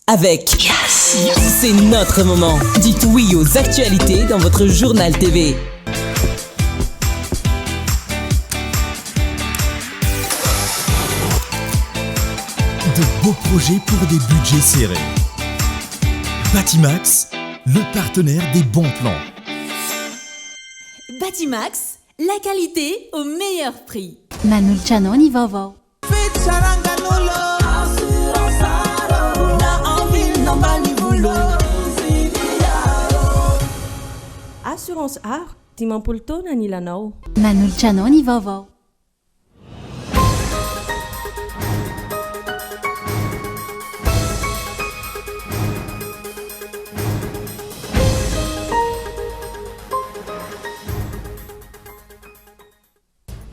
avec C'est notre moment. Dites oui aux actualités dans votre journal TV. De beaux projets pour des budgets serrés. Batimax, le partenaire des bons plans. Batimax, la qualité au meilleur prix. Manoltranao vaovao. Assurance art, dimampolo taona ny ilanao. Manoltranao ny vaovao.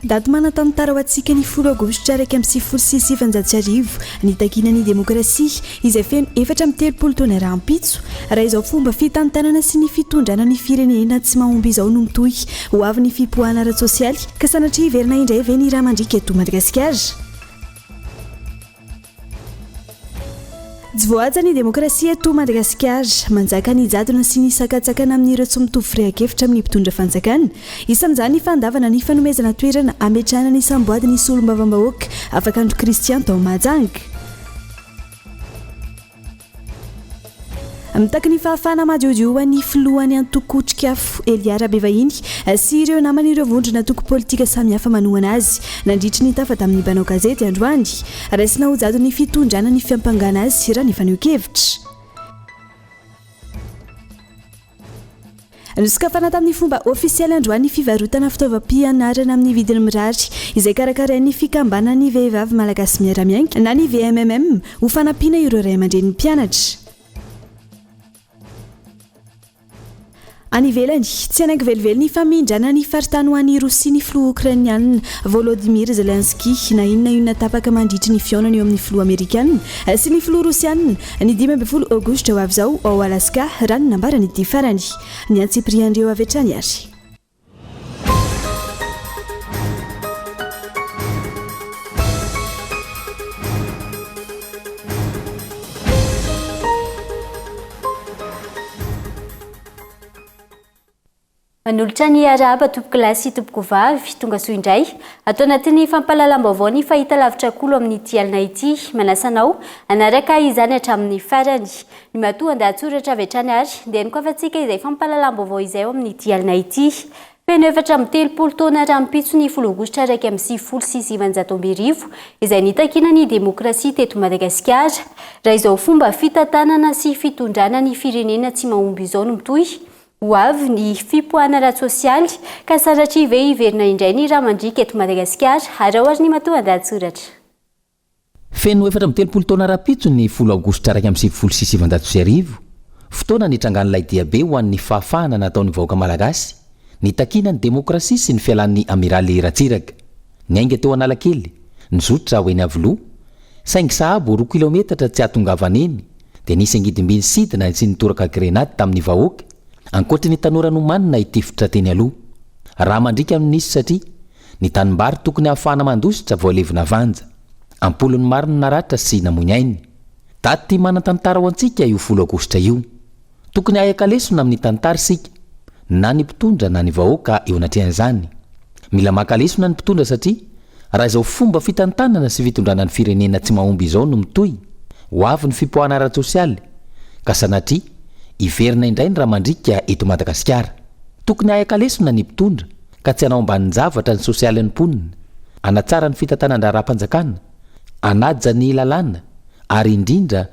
Daty manatantara ho antsika ny 10 aogositra 2026 ny takinany demokrasia izay feno 4 taona rahampitso raha izao fomba fitantanana sy ny fitondrana ny firenena tsy mahomby izao no mitohy ho avy ny fipoahana ara-tsosialy ka sanatria hiverina indray ve ny raha mandrika eto Madagasikara. Jivoaja ny demokrasia eto Madagasikara manjaka ny jadona sy ny sakatsakana amin'ireo tsy mitovy fireha-kevitra amin'ny mpitondra fanjakana. Isan'izany ny fandavana ny fanomezana toerana ametrahana ny samboady ny solombavam-bahoaka afaka andro Kristian tao Mahajanga. Amitaky ny fahafana madiodio ny filohany Antokotrikafo Elia Rabevahiny sy ireo naman'ireo vondrona toko politika samihafa manohana azy nandritry ny tafa tamin'ny banao gazety androany raisina ho jado ny fitondrana ny fiampangana azy raha ny faneho-kevitra. Niskafana tamin'ny fomba ofisialy androany fivarotana fitaovam-pianarana amin'ny vidiny mirary izay karakarain'ny fikambanan'ny vehivavy malagasy miara-miainga na ny VMMM ho fanampiana ireo ray aman-dren'ny mpianatra. Any ivelany tsy anaingy velively ny famindrana ny faritany ho an'ny Rosia ny filoha Ukrainiana Volodymyr Zelensky na inona tapaka mandritry ny fiaonany eo amin'ny filoha Amerikana sy ny filoha Rosiana ny 12 aogositra ho avy izao ao Alaska raha ny nambarany ity farany ny antsipriandreo avy hatrany ary. Manolotra ny araba tompoko lahy sy tompoko vavy tonga soa indray atao anatin'ny fampahalalam-baovao ny fahita lavitra kolo amin'ny ity alina ity manasanao anaraka izany hatramin'ny farany ny matoa andahatsoratra avy hatrany ary dia niko afantsika izay fampahalalam-baovao izay ao amin'ny ity alina ity feno 4 taona rahampitso ny 10 aogositra 2026 izay nitakina ny demokrasia teto Madagasikara raha izao fomba fitantanana sy fitondrana ny firenena tsy mahomby izao no mitohy ho avy ny fipoahana ara-tsosialy ka sanatria ve hiverina indray ny raha mandrika eto Madagasikara ary ao ary ny matoa andahatsoratra. Feno 4 taona rahampitso ny 10 aogositra 2026 fotoana nitrangan'ilay diabe ho an'ny fahafahana nataon'ny vahoaka malagasy nitakina ny demokrasia sy ny fialan'ny amiraly Ratsiraka ny ainga teo Analakely nizotra ho eny Avoloha saingy sahabo 2 kilometatra tsy ahatongavaneny dia nisy angidim-biny sidina sy nitoraka grenady tamin'ny vahoaka ankoatra ny tanora nomanina itifitra teny aloha raha mandrika nisy satria ny tanimbary tokony ahafahana mandositra voalevina vanja ampolony maro ny naratra sy namony ainy daty manatantara ho antsika io 10 aogositra io tokony ahakalesona amin'ny tantara sika na ny mpitondra na ny vahoaka eo anatrehan'izany mila makalesona ny mpitondra satria raha izao fomba fitantanana sy fitondrana ny firenena tsy mahomby izao no mitohy ho avy ny fipoahana ara-tsosialy ka sanatria iverina indray ny raha mandrika eto Madagasikara tokony ahakalesona ny mpitondra ka tsy hanao ambanin'ny zavatra ny sosialy ny mponina anatsara ny fitantanan-draha-panjakana anaja ny lalàna ary indrindra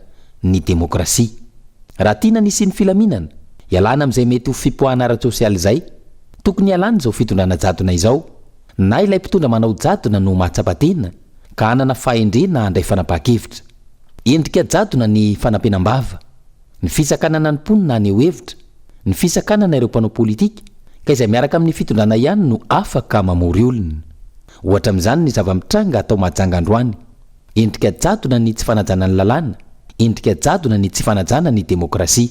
ny demokrasia raha tiana nisy ny filaminana ialana amin'izay mety ho fipoahana ara-tsosialy izay tokony ialana izao fitondrana jadona izao na ilay mpitondra manao jadona no mahatsapatena ka hanana fahendrena handray fanapahan-kevitra endrika jadona ny fanampenam-bava ny fisakanana ny mponina ny hevitra ny fisakanana ireo mpanao politika ka izay miaraka amin'ny fitondrana ihany no afaka mamory olona ohatra amin'izany ny zava-mitranga atao Mahajanga androany endrika jadona ny tsy fanajana ny lalàna endrika jadona ny tsy fanajana ny demokrasia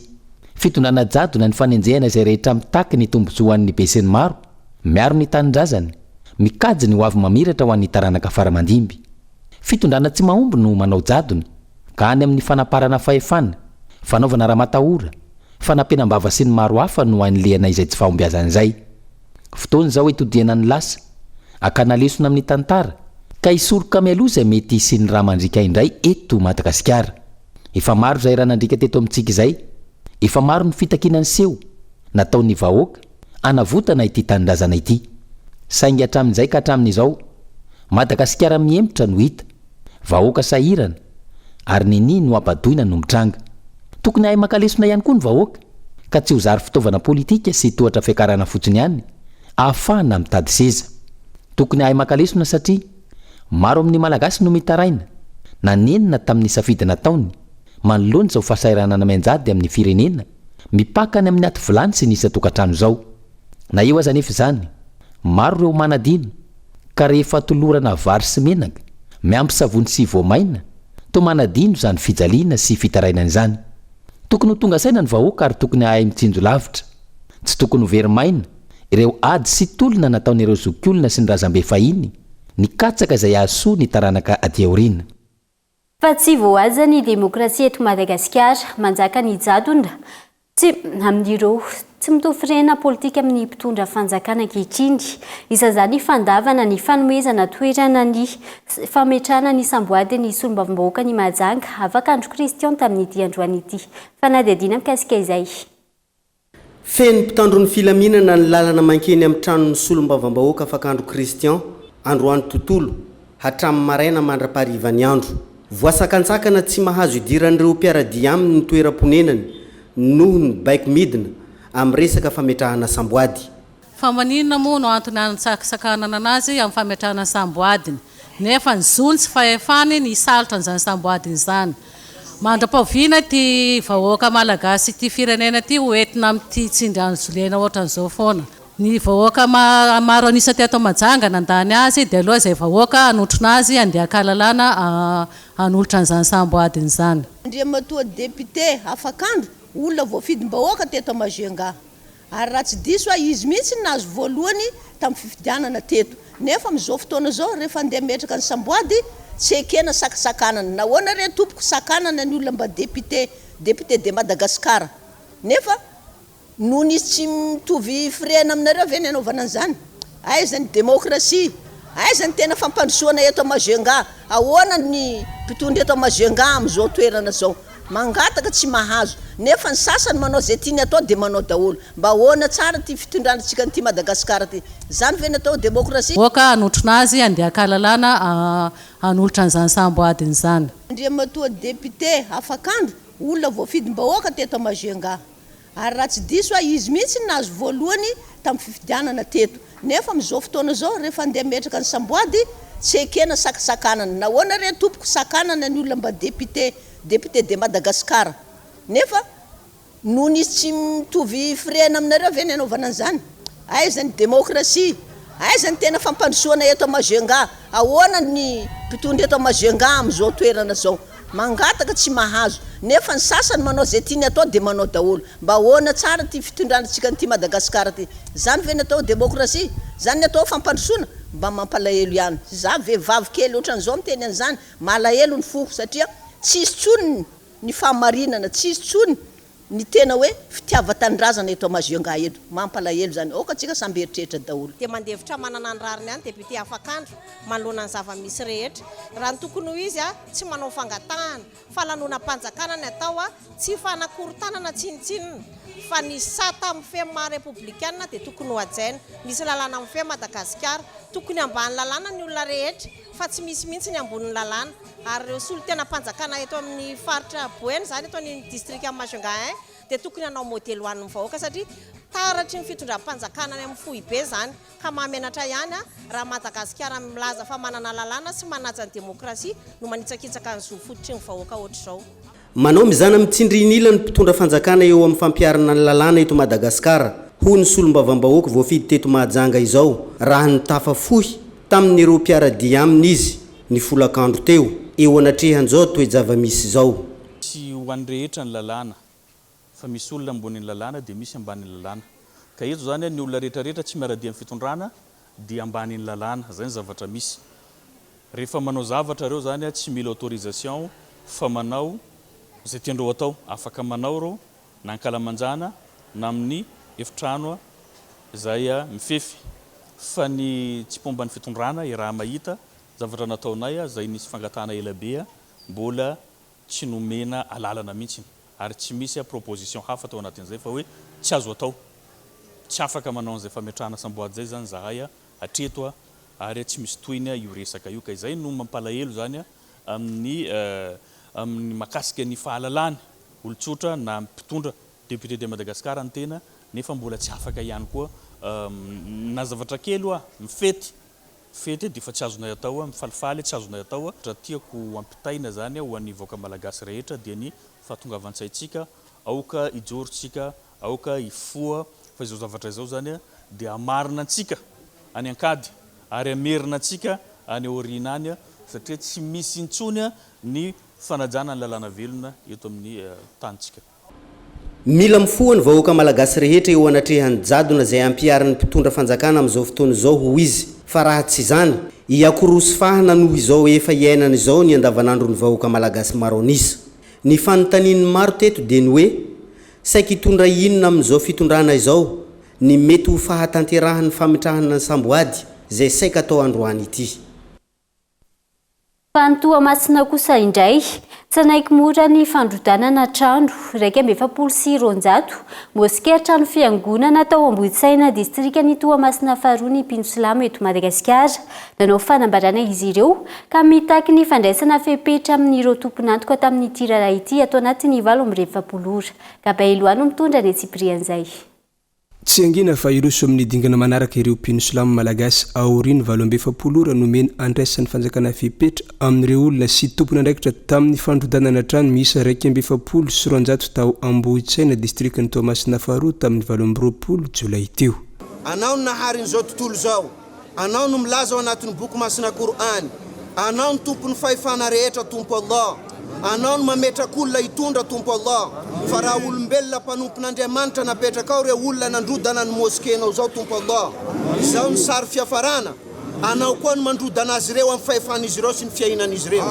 fitondrana jadona ny fanenjehana izay rehetra mitaky ny tombontsoa an'ny be sy ny maro miaro ny tanindrazany mikajy ny ho avy mamiratra ho an'ny taranaka faramandimby fitondrana tsy mahomby no manao jadona ka any amin'ny fanaparana fahefana fanaovana raha matahora fanampenambava sy ny maro hafa no an'lehanay izay tsy fahombiazan'izay fotoany zao itodiana ny lasa akanalesona amin'ny tantara ka isoroka mialoha izay mety sy ny raha mandrika indray eto Madagasikara efa maro izay raha nandrika teto amintsika izay efa maro ny fitakinany seho nataon'ny vahoaka anavotana ity tanindrazana ity saingy hatramin'izay ka hatramin'izao Madagasikara mihempotra no hita vahoaka sahirana ary nini no ampadoina no mitranga tokony ahay makalesona ihany koa ny vahoaka ka tsy ho zary fitaovana politika sy tohatra fiakarana fotsiny ihany ahafahana mitady seza tokony ahay makalesona satria maro amin'ny malagasy no mitaraina na nenina tamin'ny safidy nataony manoloany zao fahasahiranana menjady amin'ny firenena mipakany amin'ny aty vilany sy nisa tokantrano zao na eo aza nefa izany maro ireo manadino ka rehefa tolorana vary sy menaka miampy savony sy voamaina to manadino zany fijaliana sy fitarainana izany tokony ho tonga saina ny vahoaka ary tokony ahay mitsinjo lavitra tsy tokony ho verimaina ireo ady sy tolona nataon'ireo zokiolona sy ny razambe fahiny ny katsaka izay ahasoa ny taranaka aty aoriana fa tsy voaza ny demokrasia eto Madagasikara manjaka ny jadona tsy amin'ireo tsy mitovy firena politika amin'ny mpitondra fanjakana ankehitriny izany fandavana ny fanomezana toerana ny fametrahana ny samboady ny solombavambahoaka ny Mahajanga afaka andro Kristian tamin'ny ity androany ity fanadihadiana mikasika izay feno mpitandro ny filaminana ny lalana mankeny amin'ny tranon'ny solombavambahoaka afaka andro Kristian androany tontolo hatramin'ny maraina mandra-paharivany andro voasakantsakana tsy mahazo idiran'ireo mpiaradia aminy ny toeram-ponenany noho ny baiko midina amin'ny resaka fametrahana samboady fa maninona moa no antony antsakasakanana anazy amin'ny fametrahana samboadiny nefa ny zony tsy fahefany ny salotra an'izany samboadiny izany mandra-paoviana ty vahoaka malagasy ty firenena ty hoentina amin'ity tsindrano zolena ohatran'izao foana ny vahoaka maro anisa ty atao Mahajanga nandany azy dia aloha izay vahoaka anotrona azy andeha-kahalalana anolotra an'izany samboadiny izany andriamatoa député afakandro olona voafidim-bahoaka teto Mahajanga ary raha tsy diso izy mihitsy nazo voalohany tamin'ny fifidianana teto nefa amin'izao fotoana zao rehefa andeha metraka ny samboady tsy ekena sakasakanana nahoana re tompoko sakanana ny olona mba député de Madagasikara nefa noho izy tsy mitovy firena aminareo ve ny anaovana an'izany aiza ny demokrasia aiza ny tena fampandrosoana eto Mahajanga ahoana ny mpitondra eto Mahajanga amin'izao toerana zao mangataka tsy mahazo nefa ny sasany manao zay tiany atao dia manao daholo mba ahoana tsara ty fitondrantsika nyty Madagasikara ty zany ve natao demokrasia vahoaka anotrona azy andeha-kahalalana anolotra an'izany samboadiny izany andriamatoa député afakandro olona voafidim-bahoaka teto Mahajanga ary raha tsy diso izy mihitsy nazo voalohany tamin'ny fifidianana teto nefa amin'izao fotoana zao rehefa andeha metraka ny samboady tsy ekena sakasakanana nahoana re tompoko sakanana ny olona mba député de Madagasikara nefa noho izy tsy mitovy firena aminareo ve ny anaovana an'izany aiza ny demokrasia aiza ny tena fampandrosoana eto Mahajanga ahoana ny mpitondra eto Mahajanga amin'izao toerana zao mangataka tsy mahazo nefa ny sasany manao zay tiany atao dia manao daholo mba ahoana tsara ty fitondrantsika nyty Madagasikara ty zany ve natao demokrasia zany natao fampandrosoana mba mampalahelo ihany za vehivavy kely ohatran'izao miteny an'izany malahelo ny foko satria tsisy tsony ny fahamarinana tsisy tsony ny tena hoe fitiava-tanindrazana eto Mahajanga eto mampalahelo zany oka tsika samby eritreritra daholo dia mandevitra manana ny rariny any député afakandro manoloana ny zava-misy rehetra raha ny tokony ho izy tsy manao fangatahana fa lanonam-panjakana ny atao tsy fanakorontanana tsinitsinina fa ny sata amin'ny fema républicaine dia tokony ho ajaina misy lalàna amin'ny fe Madagasikara tokony ambany lalàna ny olona rehetra fa tsy misy mihitsy ny ambonin'ny lalàna ary ireo solo tena mpanjakana eto amin'ny faritra Boeny zany eto ny district amin'ny Mahajanga dia tokony hanao modely ho an'ny vahoaka satria taratry ny fitondram-panjakana any amin'ny fohy be zany ka mahamenatra ihany raha Madagasikara milaza fa manana lalàna sy manaja ny demokrasia no manitsakitsaka ny zofototry ny vahoaka ohatr'izao manao mizana mitsindrinila ny mpitondra fanjakana eo amin'ny fampiarana ny lalàna eto Madagasikara ho ny solombavambahoaka voafidy teto Mahajanga izao raha ny tafafohy tamin'ireo mpiaradia aminy izy ny folakandro teo eo anatrehan'izao toe-java-misy izao tsy ho an'ny rehetra ny lalàna fa misy olona ambony ny lalàna dia misy ambany ny lalàna ka eto zany ny olona rehetrarehetra tsy miaradia amin'ny fitondrana dia ambany ny lalàna zany zavatra misy rehefa manao zavatra reo zany tsy mila autorisation fa manao zay tiandreo atao afaka manao reo na ankalamanjana na amin'ny efitrano zay mifefy fa ny tsy pomban'ny fitondrana i raha mahita zavatra nataonay zay nisy fangatana elabe mbola tsy nomena alalana mihitsy ary tsy misy proposition hafa tao anatin'izay fa hoe tsy azo atao tsy afaka manao an'izay fametrahana samboady zay zany zahay hatreto ary tsy misy toiny io resaka io ka izay no mampalahelo zany amin'ny makasika ny fahalalany olotsotra na mpitondra député de Madagascar ny tena nefa mbola tsy afaka ihany koa na zavatra kely mifety dia fa tsy azonay atao mifalifaly tsy azonay atao raha tiako ampitaina zany ho an'ny vahoaka malagasy rehetra dia ny fahatongavan-tsaintsika aoka ijorontsika aoka ifoa fa izao zavatra izao zany dia amarina antsika any ankady ary amerina antsika any aoriana any satria tsy misy intsony ny fanajana ny lalàna velona eto amin'ny tanitsika. Mila mifoha ny vahoaka malagasy rehetra eo anatrehany jadona zay ampiaran'ny mpitondra fanjakana amin'izao fotoana izao ho izy fa raha tsy izany iakorosy fahana noho izao efa iainana izao ny andavanandro ny vahoaka malagasy maro anisa. Ny fanontaniany maro teto dia ny hoe saika hitondra inona amin'izao fitondrana izao ny mety ho fahatanterahan'ny fametrahana ny samboady zay saika atao androany ity. Fantoa masina kosa indray tsanaiky mora ny fandrodanana trano 270 moskea trano fiangonana tao Amboditsaina distrikany Toamasina faharoa ny Peninsula eto Madagasikara nanao fanambarana izy ireo ka mitaky ny fandraisana fepetra amin'ireo tompon'antoka tamin'ny tirara ity atao anatin'ny 720 ora ka Bailoano mitondra ny Tsiprian'izay. Tsy angina fa iroso amin'ny dingana manaraka ireo Peninsula malagasy aoriny 720 ora nomena andraisan'ny fanjakana fepetra amin'ireo olona sy tompona andraikitra tamin'ny fandrodanana trano miisa 270 sy 400 tao Amboditsaina distrikany Toamasina faharoa tamin'ny 720 jolay teo. Anao no naharin'izao tontolo zao, anao no milaza ao anatin'ny boky masina Korany, anao no tompon'ny fahefana rehetra tompo Allah, anao no mametrak'olona hitondra tompo Allah, fa raha olombelona mpanompon'Andriamanitra napetraka ao ireo olona nandrodana ny moskenao zao tompo Allah. Izao ny sary fiafarana, anao koa no mandrodana azy ireo amin'ny fahefan'izy ireo sy ny fiainan'izy ireo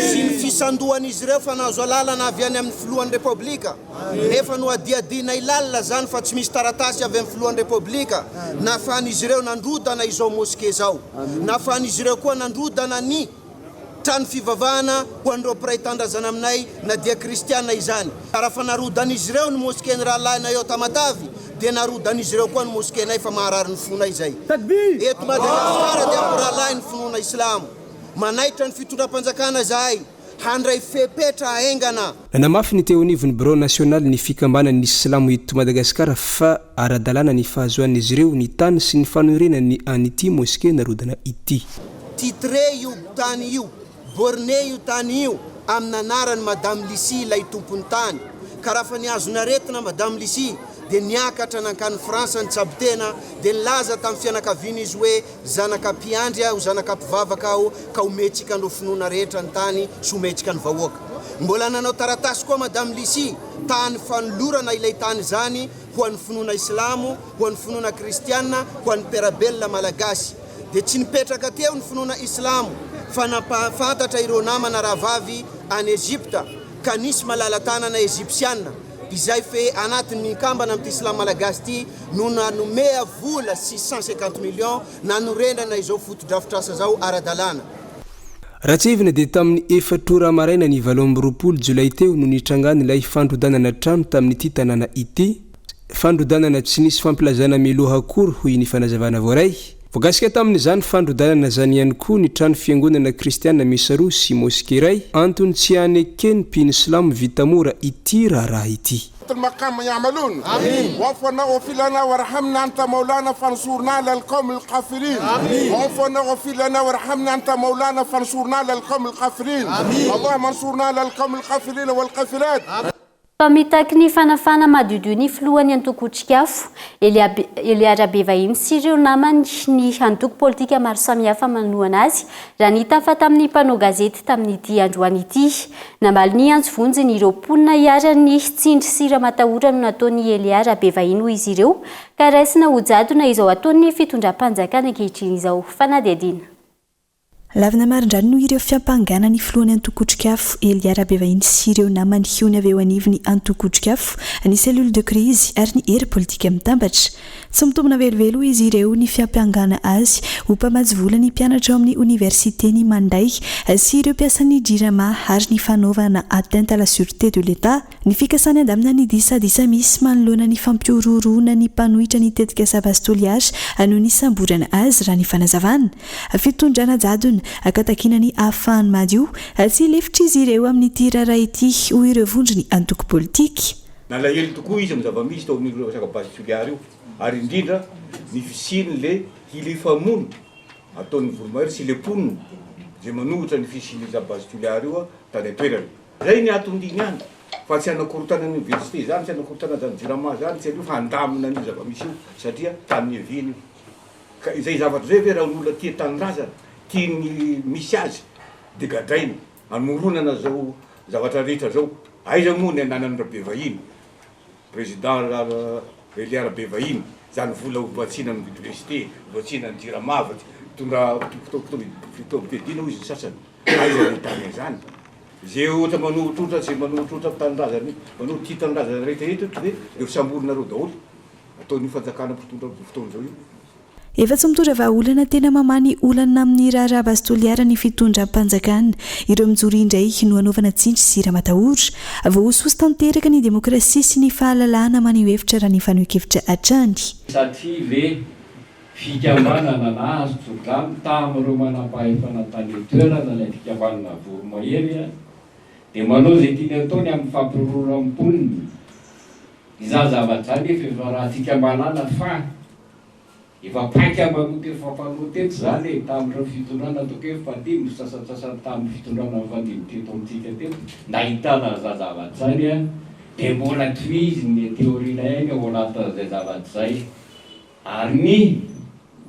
sy ny fisandohan'izy ireo fa nahazo alalana avy any amin'ny filohan'ny repoblika nefa no adiadiana ilalina zany fa tsy misy taratasy avy amin'ny filohan'ny repoblika nahafahan'izy ireo nandrodana izao moske zao, nahafahan'izy ireo koa nandrodana ny trano fivavahana ho an'ireo mpiray tandrazana aminay na dia kristiana izany. Raha fa narodan'izy ireo ny moskeny raha lahina eo Tamatavy dia narodan'izy ireo koa ny moskenay fa maharary ny fonay zay. Eto Madagasikara dia mporalahy ny finoana islamo manaitra ny fitondram-panjakana zahay handray fepetra aingana. Nanamafy ny teo anivon'ny bureau national ny fikambanan'ny islamo eto Madagasikara fa ara-dalàna ny fahazoan'izy ireo ny tany sy ny fanorenany an'ity moske narodana ity. Titre io tany io borne io tany io amin'ny anarany Madame Lissi ilay tompony tany ka raha fa niazona retina Madame Lissi dia niakatra nankany Fransa ny tsabotena dia nilaza tamin'ny fianakaviana izy hoe zanaka mpiandry aho zanaka mpivavaka aho ka ometsika andro finoana rehetra ny tany sy ometsika ny vahoaka. Mbola nanao taratasy koa Madame Lissi tany fanolorana ilay tany zany ho an'ny finoana islamo, ho an'ny finoana kristiana, ho an'ny perabelona malagasy. Dia tsy nipetraka teo ny finoana islamo fa nampahafantatra ireo namana rahavavy any Egypta ka nisy malala-tanana Egyptiana izay fe anatin'ny mikambana amin'ity islamo malagasy ity no nanome vola 650 millions nanorendrana izao fotodrafitrasa zao ara-dalàna. Ratsivina dia tamin'ny 4 ora maraina ny 7 jolay teo no nitrangana ilay fandrodanana trano tamin'ity tanàna ity, fandrodanana tsy nisy fampilazana miloha akory hoy ny fanazavana voaray. Vogasika tamin'izany fandrodanana zany ihany koa ny trano fiangonana kristiana misy roa sy moske iray antony tsy anekeny Peninsula vita mora ity raharaha ity. المقام يعملون وعفونا واغفر لنا وارحمنا انت مولانا فانصرنا على القوم الكافرين وعفونا واغفر لنا وارحمنا انت مولانا فانصرنا على القوم الكافرين اللهم انصرنا على القوم الكافرين والكافرات. Pamitaky ny fanafana madio ny filohany Antoko-Tsikafo Eliara Bevahiny sy ireo namany ny antoko politika maro samihafa manohana azy raha nitafa tamin'ny mpanao gazety tamin'ity androany ity. Namaly ny anjo vonjy ny ireo mponina hiarany tsindry sira matahora no nataony Eliara Bevahiny ho izy ireo ka raisina ho jadona izao ataony fitondram-panjakana ankehitriny izao. Fanady adina. lavina marindrany no ireo fiampanganany filohany antokotrikafo Eliara Bevahiny sy ireo namany hiony avy eo anivony antokotrikafo ny cellule de crise ary ny hery politika mitambatra tsy mitombona velovelo izy ireo ny fiampangana azy ho mpamatsy vola ny mpianatra ao amin'ny université ny Manday sy ireo mpiasan'ny jirama ary ny fanaovana atteinte à la sûreté de l'État ny fikasany andamina ny disadisa misy manoloana ny fampiororona ny mpanohitra ny tetika sabastoliage noho ny samborana azy raha ny fanazavana fitondrana jadona akatakinany ahafahany madio tsy lefitra izy ireo amin'ny tirara ity ho ireo vondrony antoko politika nalahelo tokoa izy amin'ny zavamisy tao amin'ireo resaka bastoliary io ary indrindra ny fisiny le hilifamono ataon'ny voromahery sy le poniny zay manohitra ny fisiny za bastoliary io tany atoerany zay ny atondiny any fa tsy anakorotana ny université zany tsy anakorotana zany jirama zany tsy fa andamina ny zavamisy io satria tany eviny io zay zavatra zay ve raha olona tia tanindrazana tiany misy azy de gadraina anoronana zao zavatra rehetra zao aiza moa ny ananany Rabevahiny président Eliara Bevahiny zany vola ovatsina amin'ny université ovatsina ny jirama tondra fitovidiana ho izy ny sasany aiza ny tany zany zay ohatra manohitrotra tsy manohitrotra tanindrazana manohitra tia tanindrazana rehetrarehetra de eo samborinareo daholo ataon'ny fanjakana mpitondra fotoana zao io efa tsy mitondra vahaolana tena mamany olana amin'ny raharaha bastoliara ny fitondram-panjakana ireo mijoro indray no hanaovana tsindry sy ramatahora voaososy tanteraka ny demokrasia sy ny fahalalahana maneho hevitra raha ny fanohan-kevitra hatrany satria ve fikambanana na azo programy tamin'ireo manam-pahefana tany toerana ilay fikambanana voromahery dia manao zay tiany ataony amin'ny fampirororam-poniny izany zavatra zany efa raha fikambanana fa efa paiky ambanoty fampanoteto zany tamin'ireo fitondrana ataoko hoe fadimy sasasasany tamin'ny fitondrana fadimy teto amintsika teto nahitana za zavatra zany dia mbola toizy ny teorina eny ao anatin'izay zavatra zay ary ny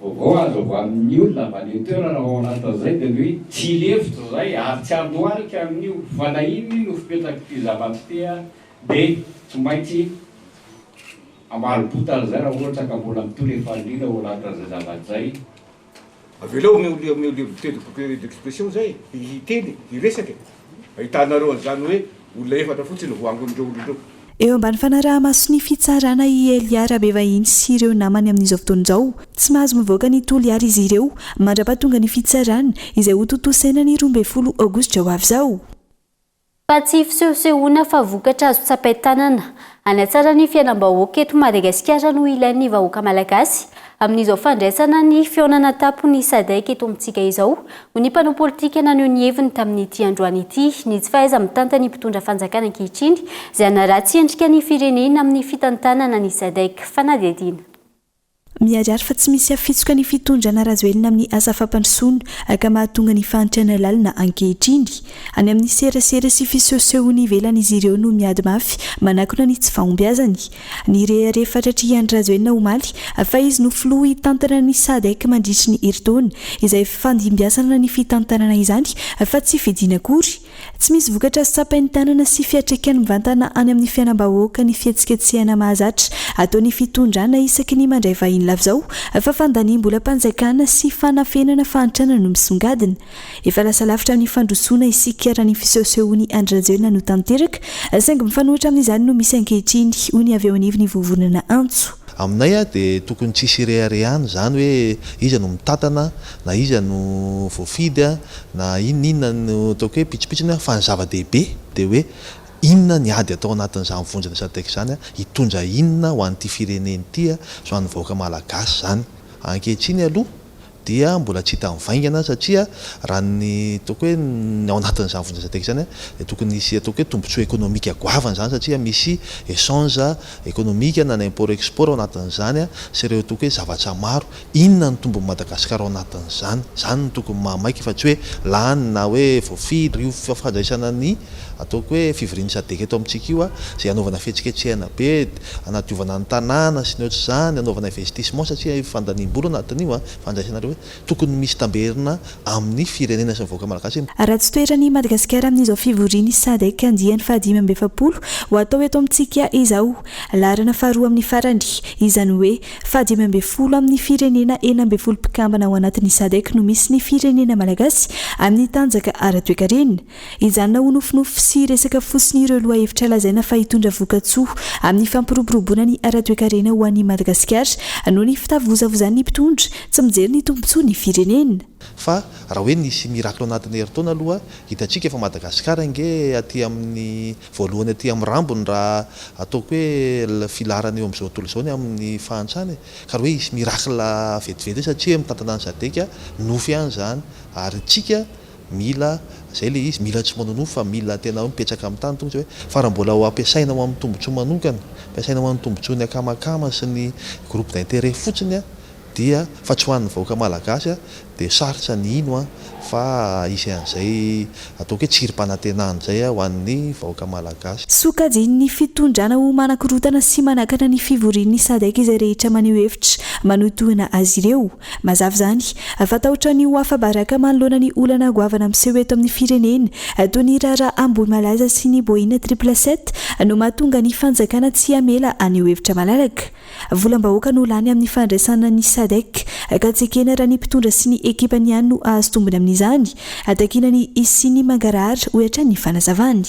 vaovao azo avy amin'ny olona maneho toerana ao anatin'izay dia ny hoe tsy lefitra zay ary tsy andoharika amin'io fa na iny no fipetraka ty zavatra tia dia tsy maintsy amalopotana zay raha ohatra ka mbola mitole fandrina ao anatin'izay zavatra zay avelao amin'ny liberté d'expression zay hiteny hiresaka ahitanareo an'izany hoe olona efatra fotsiny voangon'ireo olon'ireo eo ambany fanaraha-maso ny fitsarana i Eliara Bevahiny sy ireo namany amin'izao fotoan'izao tsy mahazo mivoaka ny toliary izy ireo mandra-pahatonga ny fitsarana izay ho totosaina ny 12 aogositra ho avy izao fa tsy fisehosehoana fa vokatra azo tsapaitanana anatsara ny fiainam-bahoaka eto Madagasikara no ilain'ny vahoaka malagasy amin'izao fandraisana ny fionana tapony SADC eto amintsika izao ho ny mpanao politika naneho ny heviny tamin'ity androany ity ny tsy fahaiza mitanta ny mpitondra fanjakana ankehitriny izay hanaratsy endrika ny firenena amin'ny fitantanana ny SADC fanadihadiana miariary fa tsy misy afitsoka ny fitondrana razoelina amin'ny asa fampandrosoana ka mahatonga ny fahantrana lalina ankehitriny any amin'ny serasera sy fisehosehoana ivelana izy ireo no miady mafy manakona ny tsy fahombiazany ny reherehefa tratrihan'ny razoelina omaly fa izy no filoha hitantana ny SADC mandritry ny herintaona izay fandimbiasana ny fitantanana izany fa tsy fidina akory tsy misy vokatra azo tsapain'ny tanana sy fiatraikany mivantana any amin'ny fiainam-bahoaka ny fihetsiketsehana mahazatra ataon'ny fitondrana isaky ny mandray vahiny lavizao fa fandaniam-bola mpanjakana sy fanafenana fahantrana no misongadina efa lasa lavitra amin'ny fandrosoana isika raha ny fisehosehoany andrajoelina no tanteraka saingy mifanohitra amin'izany no misy ankehitriny ho ny avy eo anivony vovonana antso aminay dia tokony tsisy reharehany zany hoe iza no mitatana na iza no voafidy na inona no ataoko hoe pitsopitsony fa ny zava-dehibe dia hoe inona ny ady atao anatin'izany vonjana SADC zany hitondra inona ho an'ity fireneny ity so an'ny vahoaka malagasy zany ankehitriny aloha dia mbola tsy hita mivaingana satria raha ny ataoko hoe ao anatin'izany vonjana SADC zany dia tokony misy ataoko hoe tombontsoa ekonomika goavana zany satria misy échange ekonomika na import export ao anatin'izany sy ireo ataoko hoe zavatra maro inona ny tombony Madagasikara ao anatin'izany zany no tokony mahamaiky fa tsy hoe lany na hoe voafidy io fandraisana ny ataoko hoe fivoriany sadeka eto amintsika io a zay anaovana fihetsiketsehana be anadiovana ny tanàna sy ny ohatry zany anaovana investissement satria fandaniam-bola anatin'io a fandraisanareo hoe tokony misy tamberina amin'ny firenena sy mivoaka malagasy. Raha tsy toerany Madagasikara amin'izao fivoriany SADC andiany fahadimy amby efapolo ho atao eto amintsika izao larana faharoa amin'ny farany izany hoe fahadimy amby folo amin'ny firenena enina amby folo mpikambana ao anatin'ny SADC no misy ny firenena malagasy amin'ny tanjaka ara-toekarena izany ho nofinofy sy resaka fosiny ireo loha hevitra lazaina fa hitondra voka-tsoa amin'ny fampiroboroboana ny ara-toekarena ho an'i Madagasikara noho ny fitavozavozan'ny mpitondra tsy mijery ny tombontsoa ny firenena. Fa raha hoe nisy mirakla anatin'ny herintaona aloha hitantsika fa Madagasikara nge aty amin'ny voalohany aty amin'ny rambony raha ataoko hoe filarana eo amin'izao tontolo izao ny amin'ny fahantrany ka raha hoe isy mirakla vetivety satria mitantana ny SADC nofy ihany zany ary tsika mila zay le izy mila tsy manonofo fa mila tena mipetraka amin'ny tany tonga hoe fa raha mbola ho ampiasaina ho amin'ny tombontsoa manokana ampiasaina ho amin'ny tombontsoa ny akamakama sy ny groupe d'intérêt fotsiny a dia fa tsy hoan'ny vahoaka malagasy a dia sarotra ny ino a fa isy an'izay ataoko hoe tsirim-panantenana zay a ho an'ny vahoaka malagasy. Sokajin'ny fitondrana ho manakorotana sy manakana ny fivorian'ny SADC izay rehetra maneho hevitra manotohana azy ireo mazava zany fatahotra ny ho afabaraka manoloana ny olana goavana miseho eto amin'ny firenena toy ny Rara Ambohimalaza sy ny Boina 777 no mahatonga ny fanjakana tsy hamela aneho hevitra malalaka. Volam-bahoaka no lany amin'ny fandraisana ny SADC ka tsekena raha ny mpitondra sy ny ekipany ihany no azo tombony amin'izany atakina ny Isiny Mangarara ohatra ny fanazavany.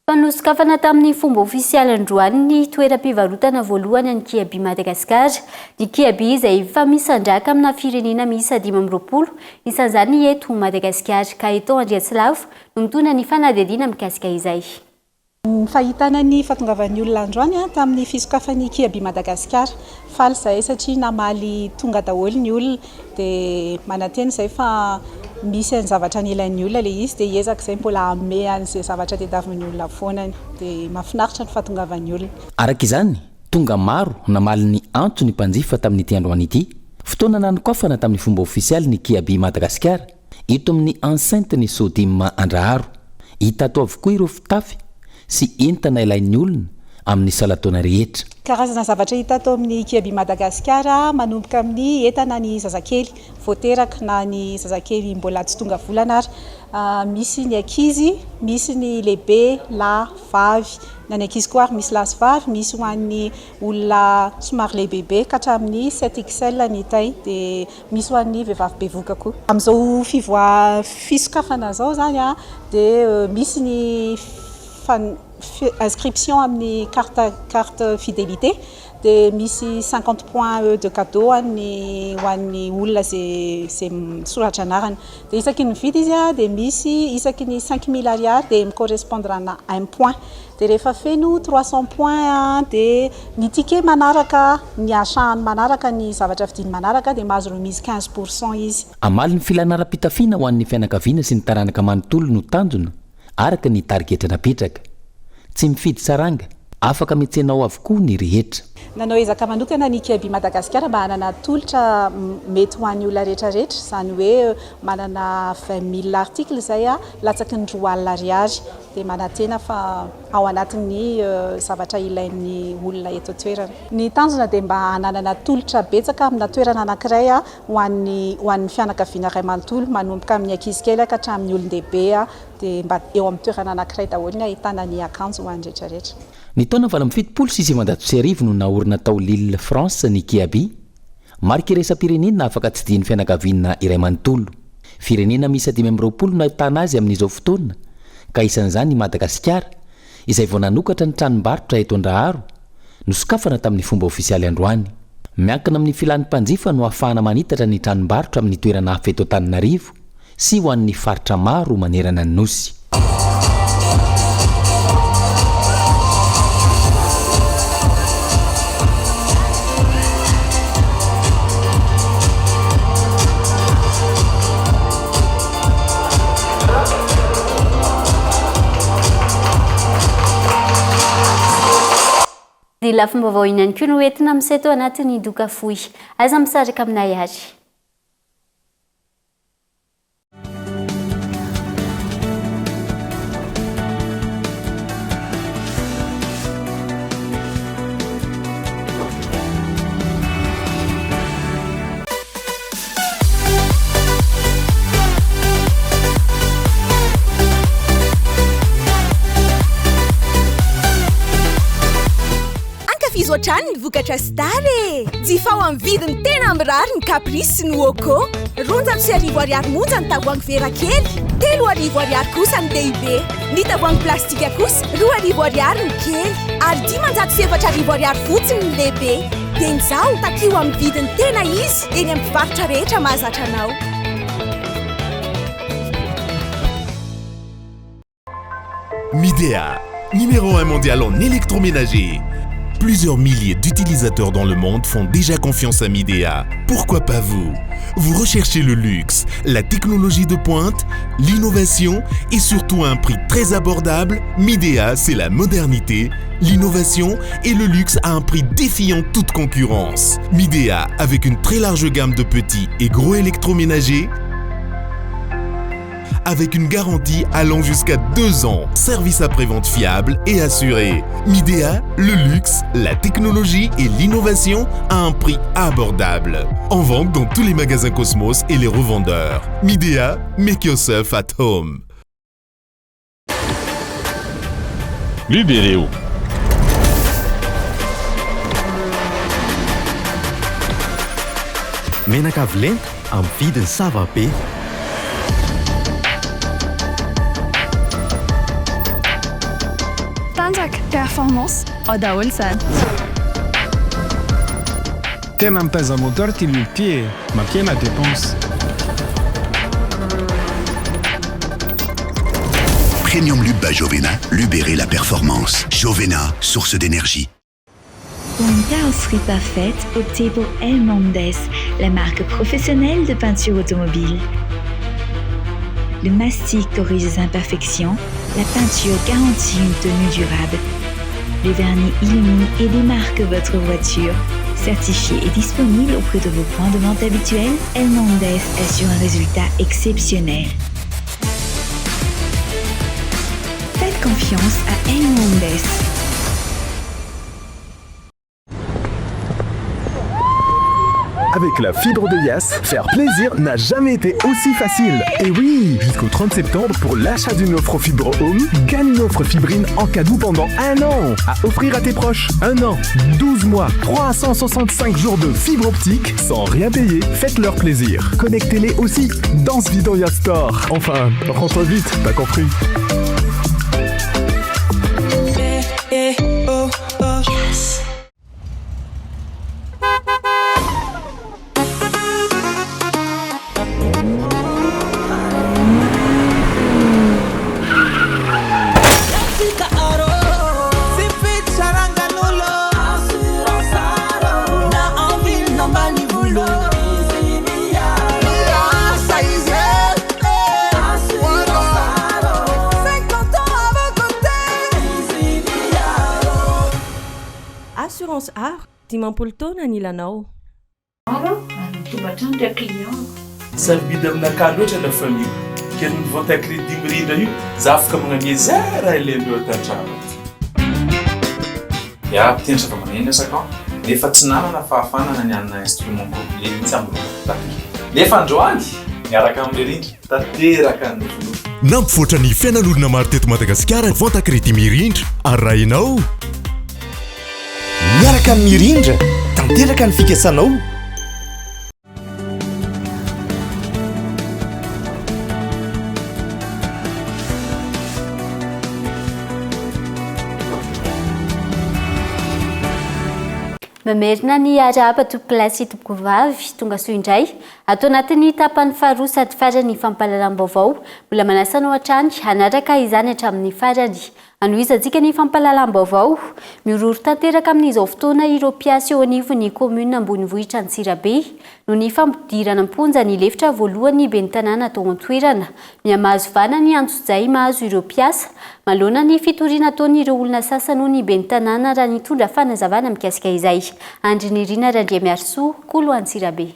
Fanosokafana tamin'ny fomba ofisialy androany ny toeram-pivarotana voalohany any Kiaby Madagasikara. Ny Kiaby izay efa misandraka amina firenena miisa 520 isan'izany eto Madagasikara ka eto Andriatsilavy no mitondra ny fanadihadiana mikasika izay. Fahitana ny fahatongavan'ny olona androany tamin'ny fisokafan'ny Kiaby Madagasikara faly zay satria namaly tonga daholo ny olona dia mananteny zay fa misy ny zavatra ny ilain'ny olona le izy dia hiezaka zay mbola ame an'izay zavatra tediavin'ny olona foanany dia mahafinaritra ny fahatongavan'ny olona. Araka izany tonga maro namaly ny antony mpanjifa tamin'ity androany ity fotoana nanokafana tamin'ny fomba ofisialy ny Kiaby Madagasikara ito amin'ny enceinte ny Sodima Andraharo hita ato avokoa ireo fitafy sy entana ilain'ny olona amin'ny salataona rehetra. Karazana zavatra hita ato amin'ny Kiaby Madagasikara manomboka amin'ny entana ny zazakely voateraka na ny zazakely mbola tsy tonga volana ary misy ny ankizy, misy ny lehibe, lahy, vavy. Na ny ankizy koa ary misy lahy sy vavy, misy ho an'ny olona somary lehibebe ka hatramin'ny 7XL ny taille dia misy ho an'ny vehivavy bevoka koa. Amin'izao fisokafana zao zany dia misy ny inscription amin'ny carte fidélité dia misy 50 points de cadeau ho an'ny olona zay misoratra anarany dia isaky ny vidy izy dia misy isaky ny 5000 ariary dia micorrespondre ana 1 point dia rehefa feno 300 points dia ny ticket manaraka ny achahany manaraka ny zavatra vidiny manaraka dia mahazo remise 15% izy. Amaly ny filanara-pitafiana ho an'ny fianakaviana sy ny taranaka manontolo no tanjona araka ny tarigetra napetraka tsy mifidy saranga afaka mitsenao avokoa ny rehetra. Nanao ezaka manokana ny Kiaby Madagasikara mba hanana tolotra mety ho an'ny olona rehetrarehetra izany hoe manana 20,000 article zay latsaky ny 2,000 ariary dia manantena fa ao anatin'ny zavatra ilain'ny olona eto toerana. Ny tanjona dia mba hananana tolotra betsaka amina toerana anankiray ho an'ny fianakaviana iray manontolo manomboka amin'ny ankizy kely ka hatramin'ny olon-dehibe dia mba eo amin'ny toerana anankiray daholo ny ahitana ny akanjo ho an'ny rehetrarehetra. Ny taona 1970 no naorina tao Lille France ny Kiaby marika iresa-pirenena afaka tsy dian'ny fianakaviana iray manontolo. Firenena misy 520 no ahitana azy amin'izao fotoana ka isan'izany i Madagasikara izay vao nanokatra ny tranombarotra eto Andraharo nosokafana tamin'ny fomba ofisialy androany. Miankina amin'ny filan'ny mpanjifa no ahafahana manitatra ny tranombarotra amin'ny toerana hafa eto Antananarivo sy ho an'ny faritra maro manerana ny nosy. Dia lafim-baovao ihany koa no entina miseto anatin'ny doka fohy. Aza misaraka aminay ary. izy ohatrany ny vokatra star e jifao amin'ny vidiny tena mirary ny caprice sy ny woko 400 ariary monja ny tavoangy vera kely 3 ariary kosa ny lehibe ny tavoangy plastika kosa 2 ariary ny kely ary 7 ariary fotsiny ny lehibe dia izao takio amin'ny vidiny tena izy eny amin'ny mpivarotra rehetra mahazatra anao. Midea, numéro 1 mondial en électroménager. Plusieurs milliers d'utilisateurs dans le monde font déjà confiance à Midea. Pourquoi pas vous? Vous recherchez le luxe, la technologie de pointe, l'innovation et surtout un prix très abordable. Midea, c'est la modernité, l'innovation et le luxe à un prix défiant toute concurrence. Midea, avec une très large gamme de petits et gros électroménagers, avec une garantie allant jusqu'à 2 ans. Service après-vente fiable et assuré. Midea, le luxe, la technologie et l'innovation à un prix abordable. En vente dans tous les magasins Cosmos et les revendeurs. Midea, make yourself at home. Libérez-vous. Menaka vilenta amin'ny vidiny sava be. Tanjaka performance daholo zany. Tena mitaiza moteur ty lupie mampihena dépense. Premium Lube by Jovena, Lubérer la performance. Jovena, source d'énergie. Pour une carrosserie parfaite, optez pour El Mondes, la marque professionnelle de peinture automobile. Le mastic corrige les imperfections, la peinture garantit une tenue durable. Le vernis illumine et démarque votre voiture. Certifié et disponible auprès de vos points de vente habituels, El Mondes assure un résultat exceptionnel. Faites confiance à El Mondes. Avec la fibre de Yas, faire plaisir n'a jamais été aussi facile. Et oui, jusqu'au 30 septembre, pour l'achat d'une offre fibre home, gagne une offre fibrine en cadeau pendant 1 an. À offrir à tes proches. 1 an, 12 mois, 365 jours de fibre optique sans rien payer. Faites-leur plaisir. Connectez-les aussi dans ce bidon Yas Store. Enfin, rentre vite, t'as compris. Assurance art, dimampolo taona ny ilanao. Sarobidy aminakà loatra la famille. Kely ny vente crédit mirindra io, za afaka magnamia zara ilendreo tantrano. Ya, tiany zava-maneno sakao. Nefa tsy nanana fahafanana ny anana instrument complet mihitsy amin'ny tapiky. Nefa androany, miaraka amin'ny rindra, tanteraka ny folofa. Nampivoatra ny fiainan'olona maro teto Madagasikara, vente crédit mirindra, arahinao. Miaraka amin'ny mirindra, tanteraka ny fikasanao. Mamerina ny araba tompoko lahy sy tompoko vavy tonga soa indray atao anatin'ny tapany faharoa sady farany fampahalalam-baovao mbola manasana ao hatrany hanaraka izany hatramin'ny farany anohizantsika ny fampahalalam-baovao miororo tanteraka amin'izao fotoana ireo mpiasa eo anivon'ny commune Ambonivohitra Antsirabe no ny fampidirana amponja ny lefitra voalohany ben'ny tanàna atao an-toerana miamahazo vana ny antso-jay mahazo ireo mpiasa malona ny fitoriana ataon'ireo olona sasany noho ny ben'ny tanàna raha nitondra fanazavana mikasika izay Andry Nirina Randriamiarsoa Kolo Antsirabe.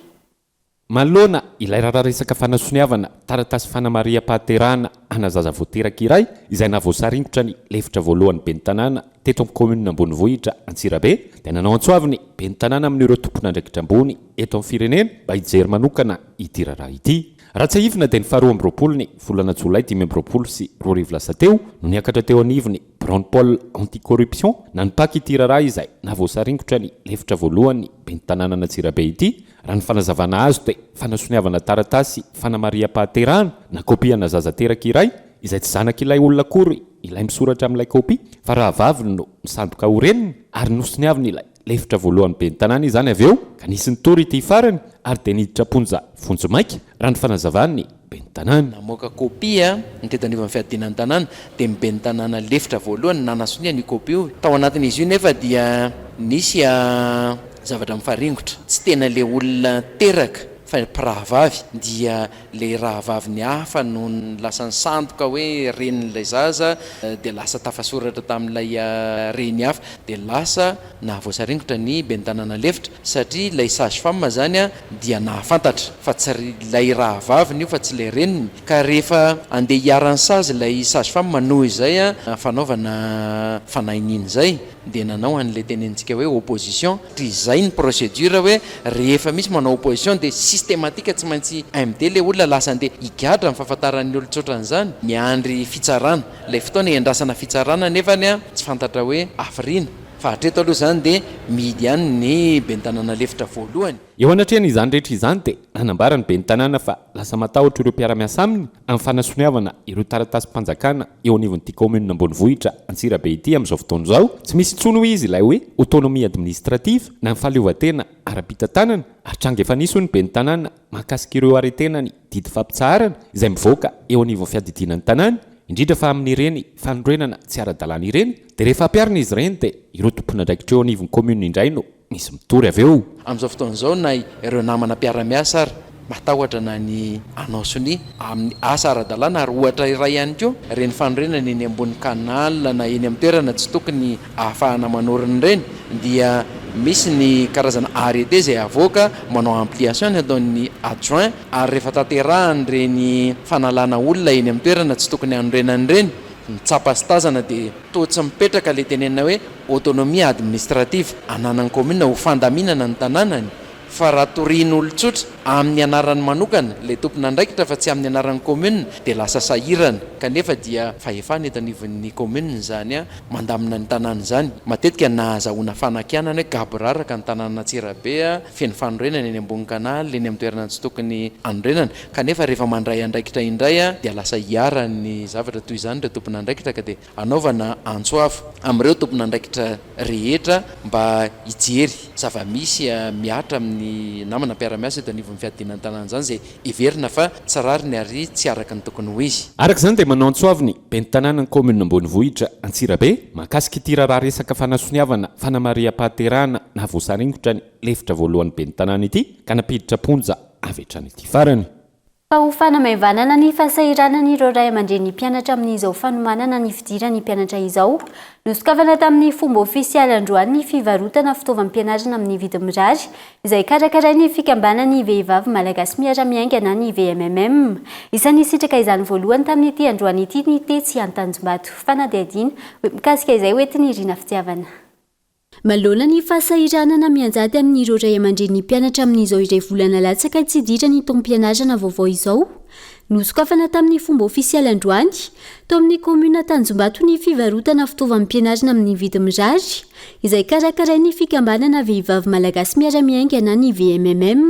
Malona ilay rararesaka fanasoniavana taratasy fanamariam-pahaterahana ana zaza voateraka iray izay navoasaringotra ny lefitra voalohany ben'ny tanàna teto amin'ny commune Ambonivohitra Antsirabe dia nanao antsoaviny ben'ny tanàna amin'ireo tompon'andraikitra ambony eto amin'ny firenena mba hijery manokana ity raharaha ity. Raha tsy ahivina dia ny faharoa amby roapolo ny volana Jolay 2020 sy 2020 teo no niakatra teo anivony Grand Pôle anticorruption na ny paky ity raharaha izay navoasaringotra ny lefitra voalohany ben'ny tanàna Antsirabe ity raha ny fanazavana azo dia fanasoniavana taratasy fanamariam-pahaterahana na kopiana zazateraka iray izay tsy zanak'ilay olona akory ilay misoratra amin'ilay kopy fa raha vaviny no misandoka ho reniny ary nosoniaviny ilay lefitra voalohany ben'ny tanàna izany avy eo ka nisy nytory ity farany ary dia niditra ponja fonjo maika raha ny fanazavany ben'ny tanàna namoaka kopia ny tetanivany fiadinan'ny tanàna dia miben'ny tanàna lefitra voalohany nanasonia ny kopia io tao anatin'izy io nefa dia nisy zavatra mifaringotra tsy tena le olona teraka fa rahavavy dia le rahavavy ny hafa no lasa nysandoka hoe renin'ilay zaza dia lasa tafasoratra tamin'ilay reny hafa dia lasa nahavoasaringotra ny ben'ny tanàna lefitra satria ilay sage-femme zany dia nahafantatra fa tsy ilay rahavavy io fa tsy ilay reniny ka rehefa andeha hiaran'ny sazy ilay sage-femme noho izay fanaovana fanahininy zay dia nanao an'ilay tenentsika hoe opposition izay ny procédure hoe rehefa misy manao opposition dia systématique tsy maintsy AMD le olona lasa andeha higadra amin'ny fahafantaran'ny olon-tsoatran'izany miandry fitsarana ilay fotoana hiandrasana fitsarana nefany tsy fantatra hoe afiriana fa hatreto aloha zany dia midy ihany ny ben'ny tanàna lefitra voalohany eo anatrehana izany rehetra izany dia nanambarany ben'ny tanàna fa lasa matahotra ireo mpiara-miasa aminy amin'ny fanasoniavana ireo taratasy-mpanjakana eo anivon'ity commune ambonivohitra Antsirabe ity amin'izao fotoana izao tsy misy intsony hoy izy ilay hoe autonomie administrative na ny fahaleovantena ara-pitantanana hatranga efa nisy ny ben'ny tanàna mahakasika ireo aretenany didy fampitsaharana izay mivoaka eo anivon'ny fiadidinan'ny tanàna indrindra fa amin'ireny fanondrenana tsy ara-dalàna ireny dia rehefa ampiarina izy ireny dia ireo tompona ndraikitra eo anivon'ny commune indray no misy mitory avy eo amin'izao fotoana izao na ireo namana mpiara-miasa ary matahotra na ny anaosony amin'ny asa ara-dalàna ary ohatra iray ihany koa reny fanondrenana eny ambony kanal na eny amin'ny toerana tsy tokony ahafahana manorina ireny dia misy ny karazana arrêté zay avoaka manao ampliation ny ataon'ny adjoint ary rehefa tanterahany reny fanalana olona eny amin'ny toerana tsy tokony anorenany reny mitsapasitazana dia toa tsy mipetraka le tenena hoe autonomie administrative ananan'ny commune ho fandaminana ny tanànany fa raha torian'olon-tsotra amin'ny anarany manokana le tompona andraikitra fa tsy amin'ny anaran'ny commune dia lasa sahirana kanefa dia fahefana eto anivon'ny commune zany mandamina ny tanàna zany matetika nahazahoana fanakianana hoe gaboraraka ny tanàna Antsirabe feno fanorenana eny ambony kanal eny amin'ny toerana tsy tokony anorenana kanefa rehefa mandray andraikitra indray dia lasa hiarany zavatra toy izany ireo tompona andraikitra ka dia anaovana antsoafo amin'ireo tompona andraikitra rehetra mba hijery zava-misy miatra amin'ny namana mpiara-miasa eto anivon'ny fiadinan'ny tanàna zany zay iverina fa tsy rariny ary tsy araka ny tokony ho izy araka izany dia manao antsoaviny ben'ny tanàna ny commune ambonivohitra Antsirabe mahakasika ity raharaha resaka fanasoniavana fanamariam-pahaterahana na voasaringotra ny lefitra voalohany ben'ny tanàna ity ka napiditra ponja avy hatrany ity farany fa ho fanamainvanana ny fahasahiranany ireo ray aman-dreny mpianatra amin'izao fanomanana ny fidirany mpianatra izao nosokafana tamin'ny fomba ofisialy androany ny fivarotana fitaovam-pianarana amin'ny vidy mirary izay karakarainy fikambanany vehivavy malagasy miara-miaingana ny VMMM isan'ny sitraka izany voalohany tamin'ity androany ity ny tetsy Antanjombato fanadihadina mikasika izay hoentiny Irina Fitiavana Malona ny fahasahiranana mianjady amin'ireo ray aman-dreny mpianatra amin'izao iray volana latsaka tsy ditra ny taom-pianarana vaovao izao nosokafana tamin'ny fomba ofisialy androany tao amin'ny commune Tanjombato ny fivarotana fitaovam-pianarana amin'ny vidy mirary izay karakarainy fikambanana vehivavy malagasy miara-miaingana ny VMMM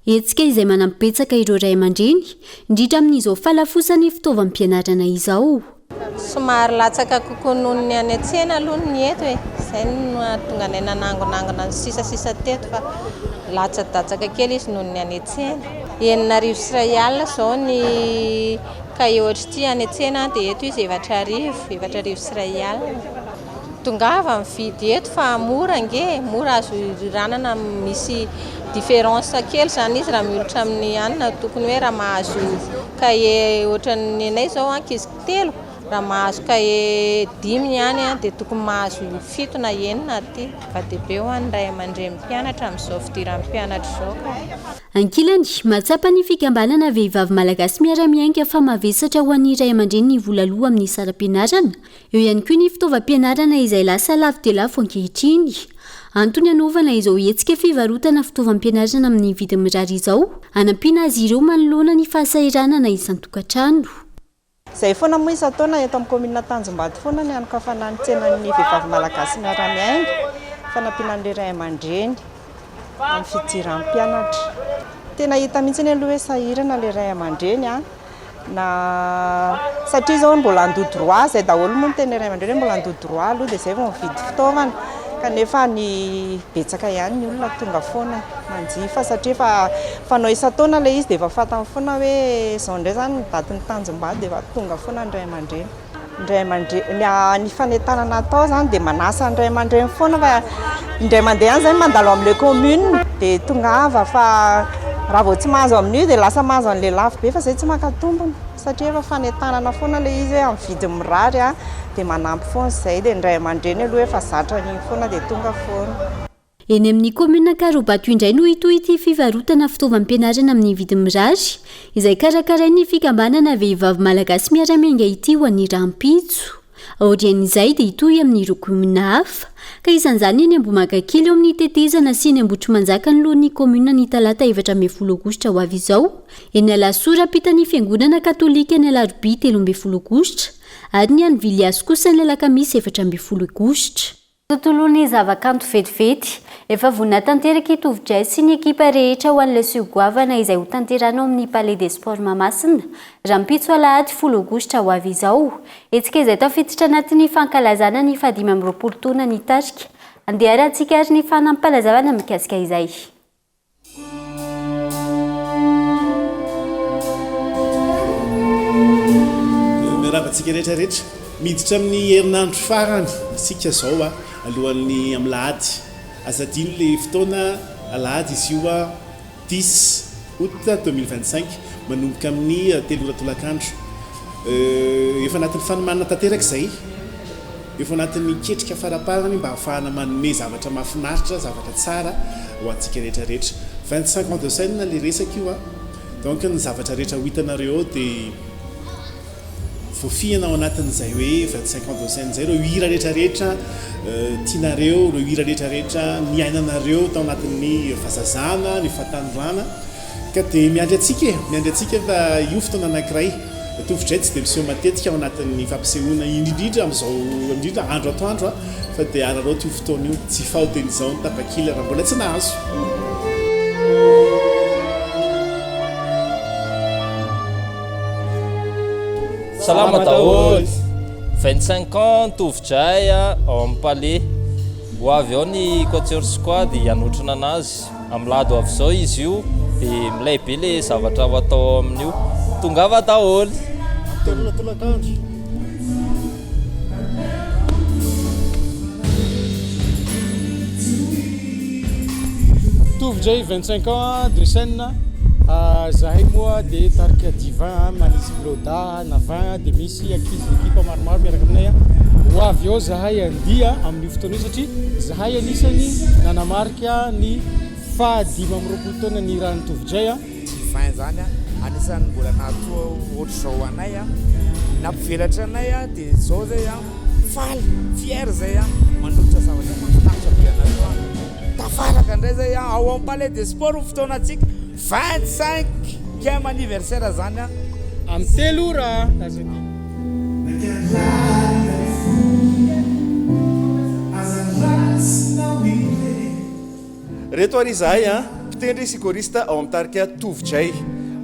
etsika izay manampibetsaka ireo ray aman-dreny indrindra amin'izao falafosany fitaovam-pianarana izao somary latsaka kokoa noho ny any an-tsena aloha ny eto e izay no tonga anay nanangonangona ny sisasisa teto fa latsadatsaka kely izy noho ny any an-tsena R9 zao ny cahier ohatra ity any an-tsena dia eto izy 4,000 R4,000 tongava mividy eto fa mora nge mora azo ranana misy différence kely zany izy raha miolotra amin'ny anina tokony hoe raha mahazo cahier ohatra ny anay zao ankizy telo raha mahazo cahier 10 ihany dia tokony mahazo 7 na 9 aty fa dehibe ho an'ny ray aman-dreny mpianatra amin'izao fidiran'ny mpianatra izao ankilany matsapa ny fikambanana vehivavy malagasy miara-miainga fa mavesatra ho an'ny ray aman-dreny ny vola aloha amin'ny saram-pianarana eo ihany koa ny fitaovam-pianarana izay lasa lafo dia lafo ankehitriny antony anaovana izao hetsika fivarotana fitaovam-pianarana amin'ny vidy mirary izao anampiana azy ireo manoloana ny fahasahiranana isan-tokantrano zay foana moa isa-taona eto amin'ny commune Tanjombato foana ny anoko fananitsenan'ny vehivavy malagasy miara-miainga fanampianan'ilay ray aman-dreny amin'ny fidiran'ny mpianatra. Tena hita mihitsy ny aloha hoe sahirana ilay ray aman-dreny na satria zao mbola andoha droit zay daholo moa ny teny ray aman-dreny mbola andoha droit aloha dia zay vao mividy fitaovana kanefa ny betsaka ihany ny olona tonga foana manjifa satria fa fanao isa-taona ilay izy dia efa fatany foana hoe izao indray zany datin'ny Tanjombato dia efa tonga foana ny ray aman-dreny. Indray aman-dreny ny fanentanana natao zany dia manasa ny ray aman-dreny foana fa indray mandeha any zany mandalo amin'ilay commune dia tongava fa raha vao tsy mahazo amin'io dia lasa mahazo an'ilay lafo be fa zay tsy maka-tombony satria efa fanentanana foana ilay izy hoe amin'ny vidy mirary dia manampy foana izay dia ny ray aman-dreny aloha efa zatra ny foana dia tonga foana. Eny amin'ny commune Karobato indray no hitoy ity fivarotana fitaovam-pianarana amin'ny vidy mirary izay karakarain'ny fikambanana vehivavy malagasy miara-miainga ity ho an'ny rampitso. Aorian'izay dia hitoy amin'ireo commune hafa ka isan'izany eny Ambohimankakily eo amin'ny tetezana sy eny Ambohitrimanjaka ny lohan'ny commune ny talata 14 aogositra ho avy izao, eny Alasora ampitan'ny fiangonana katolika ny alarobia 13 aogositra ary ny any Viliasy kosa ny alakamisy 14 aogositra. Tontolon'ny zavakanto vetivety efa vonina tanteraka tovy-dray sy ny ekipa rehetra ho an'ilay soagoavana izay ho tanterana amin'ny Palais des Sports Mahamasina rampitso alahady 10 aogositra ho avy izao. Etsika izay tafiditra anatin'ny fankalazana ny 15 taona ny tarika. Andeha arahantsika ary ny fanampalazavana mikasika izay. Miarabantsika rehetrarehetra miditra amin'ny herinandro farany isika zao alohan'ny amin'ny lahady azadino le fotoana alahady izy io 10 août 2025 manomboka amin'ny 3 ora tolakandro efa anatin'ny fanomanana tanteraka izay efa anatin'ny ketrika faraparany mba ahafahana manome zavatra mahafinaritra zavatra tsara ho antsika rehetrarehetra 25 ans de scène le resaka io donc ny zavatra rehetra ho hitanareo dia fofihana ao anatin'izay hoe 25 ans de scène zay ireo hira rehetrarehetra tianareo ireo hira rehetrarehetra niainanareo tao anatin'ny fahazazana ny fahatanorana ka dia miandry antsika fa io fotoana anankiray tovy-dray tsy dia miseho matetika ao anatin'ny fampisehoana indrindra amin'izao indrindra andro atoandro fa dia arareo tio fotoana io tsy fahoten'izao ny tapakily raha mbola tsy nahazo. Salama daholo 25 ans tovy-dray ao amin'ny Palais ho avy ao ny Quatuor Squad hanotrana anazy amin'ny lado avy izao izy io dia milay be le zavatra ho atao amin'io tongava daholo. Tovy-dray 25 ans de scène zahay moa dia tarika divin manisy bloda na 20 dia misy ankizy ekipa maromaro miaraka aminay ho avy ao zahay andia amin'ny fotoana io satria zahay anisany nanamarika ny 15 taona ny ran'ny tovy-dray divin zany anisany mbola natoa ohatra zao anay nampivelatra anay dia zao zay faly fier zay mandrotra zavatra mahafinaritra be anareo tafaraka indray zay ao amin'ny Palais des Sports fotoana atsika 25e anniversaire zany amin'ny 3 ora azany. Reto ary izahay mpitendry sy choriste ao amin'ny tarika tovy-dray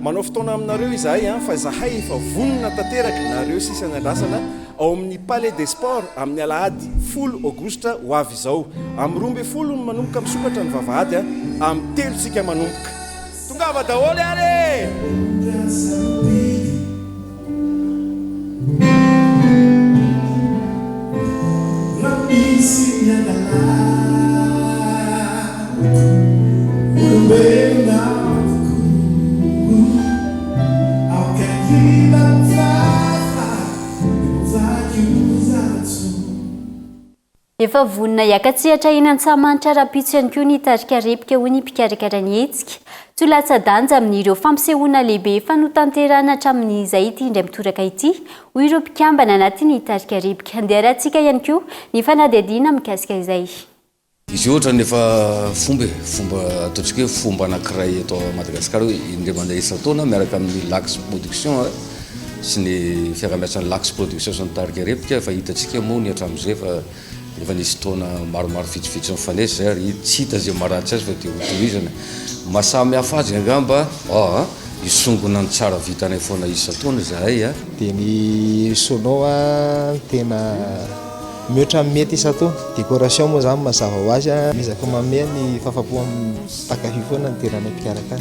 manao fotoana aminareo izahay fa zahay efa vonona tanteraka nareo sisa ny andrasana ao amin'ny Palais des Sports amin'ny alahady 10 aogositra ho avy izao amin'ny 12 no manomboka misokatra ny vavahady amin'ny 3 sika manomboka tongava daholo ary efa vonina hiakatsihatra eny Antsahamanitra rapitso ihany koa ny tarika repika ho ny mpikarakarany hetsika tsy ho latsa-danja amin'ireo fampisehoana lehibe efa notanterana hatramin'izay ity indray mitoraka ity ho ireo mpikambana anatin'ny tarika repika. Andeha arahantsika ihany koa ny fanadihadiana mikasika izay. Izy ohatra nefa fomba ataontsika hoe fomba anankiray atao Madagasikara hoe indray mandeha isa-taona miaraka amin'ny Lax Production sy ny fiaramiasan'ny lax production sy ny tarika repotika fa hitantsika moa ny hatramin'izay fa efa nisy taona maromaro vitsivitsy mifanesy zay ary tsy hita zay maratsy azy fa dia hotohizana mahasamy hafa azy angamba isongona ny tsara vitanay foana isa taona zahay a dia ny sonao a tena mihoatra mety isa taona décoration moa zany mazava ho azy a mizaka mamea ny fahafapo amin'ny takahy foana ny tenanay mpikaraka